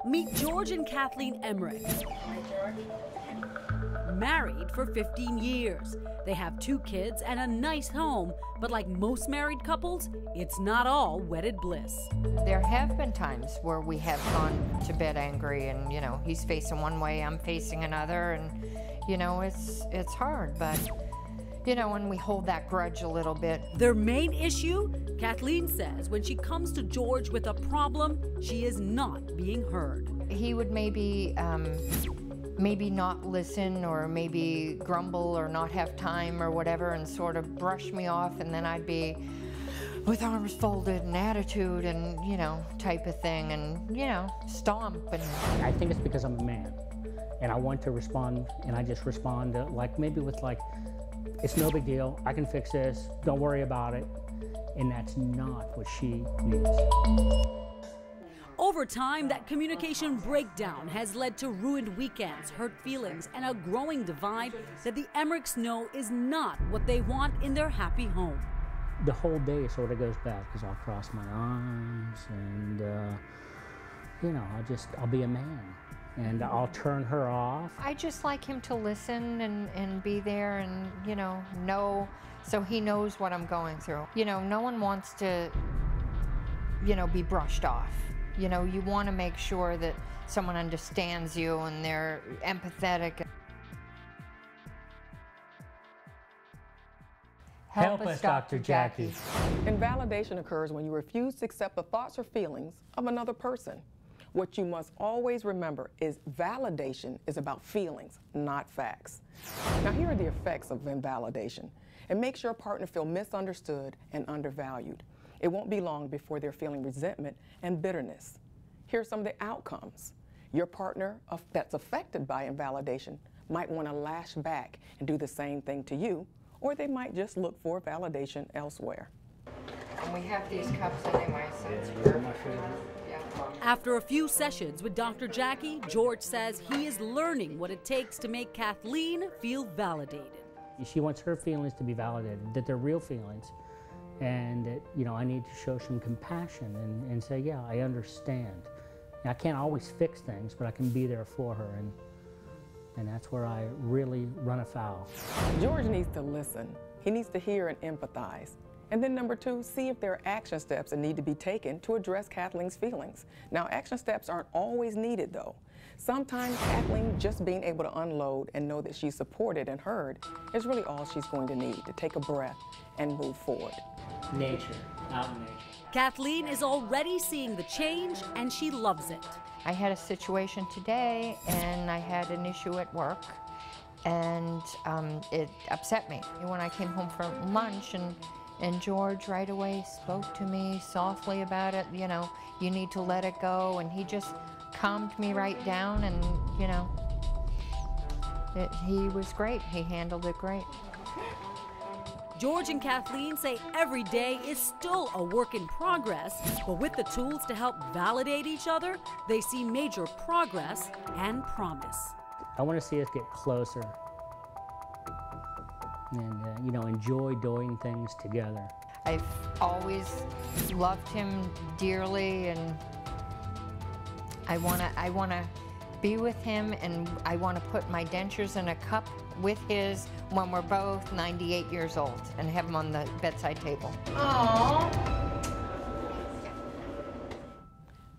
Meet George and Kathleen Emerette. Married for 15 years. They have 2 kids and a nice home, but like most married couples, it's not all wedded bliss. There have been times where we have gone to bed angry and, you know, he's facing one way, I'm facing another, and, you know, it's hard, but, you know, and we hold that grudge a little bit. Their main issue? Kathleen says when she comes to George with a problem, she is not being heard. He would maybe not listen, or maybe grumble or not have time or whatever, and sort of brush me off, and then I'd be with arms folded and attitude and, you know, type of thing, and, you know, stomp. And I think it's because I'm a man and I want to respond, and I just respond to, like, maybe with like, it's no big deal, I can fix this, don't worry about it. And that's not what she needs. Over time, that communication breakdown has led to ruined weekends, hurt feelings, and a growing divide that the Emerettes know is not what they want in their happy home. The whole day sort of goes bad because I'll cross my arms and, you know, I'll be a man and I'll turn her off. I just like him to listen and be there and, you know, so he knows what I'm going through. You know, no one wants to, you know, be brushed off. You know, you want to make sure that someone understands you and they're empathetic. Help us, Dr. Jackie. Invalidation occurs when you refuse to accept the thoughts or feelings of another person. What you must always remember is validation is about feelings, not facts. Now, here are the effects of invalidation. It makes your partner feel misunderstood and undervalued. It won't be long before they're feeling resentment and bitterness. Here are some of the outcomes. Your partner that's affected by invalidation might want to lash back and do the same thing to you, or they might just look for validation elsewhere. And we have these cups anyway, so it's perfect. Yeah. After a few sessions with Dr. Jackie, George says he is learning what it takes to make Kathleen feel validated. She wants her feelings to be validated, that they're real feelings, and that, you know, I need to show some compassion and say, yeah, I understand. Now, I can't always fix things, but I can be there for her, and that's where I really run afoul. George needs to listen. He needs to hear and empathize. And then number 2, see if there are action steps that need to be taken to address Kathleen's feelings. Now, action steps aren't always needed, though. Sometimes Kathleen just being able to unload and know that she's supported and heard is really all she's going to need to take a breath and move forward. Nature, out in nature. Kathleen is already seeing the change, and she loves it. I had a situation today, and I had an issue at work, and it upset me. When I came home from lunch, and George right away spoke to me softly about it, you know, you need to let it go, and he just calmed me right down, and, you know, he was great. He handled it great. George and Kathleen say every day is still a work in progress, but with the tools to help validate each other, they see major progress and promise. I want to see us get closer and, you know, enjoy doing things together. I've always loved him dearly, and I wanna be with him, and I wanna put my dentures in a cup with his when we're both 98 years old and have him on the bedside table. Aww.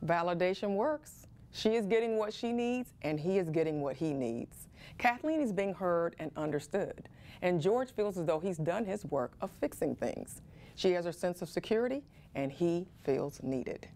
Validation works. She is getting what she needs, and he is getting what he needs. Kathleen is being heard and understood, and George feels as though he's done his work of fixing things. She has her sense of security, and he feels needed.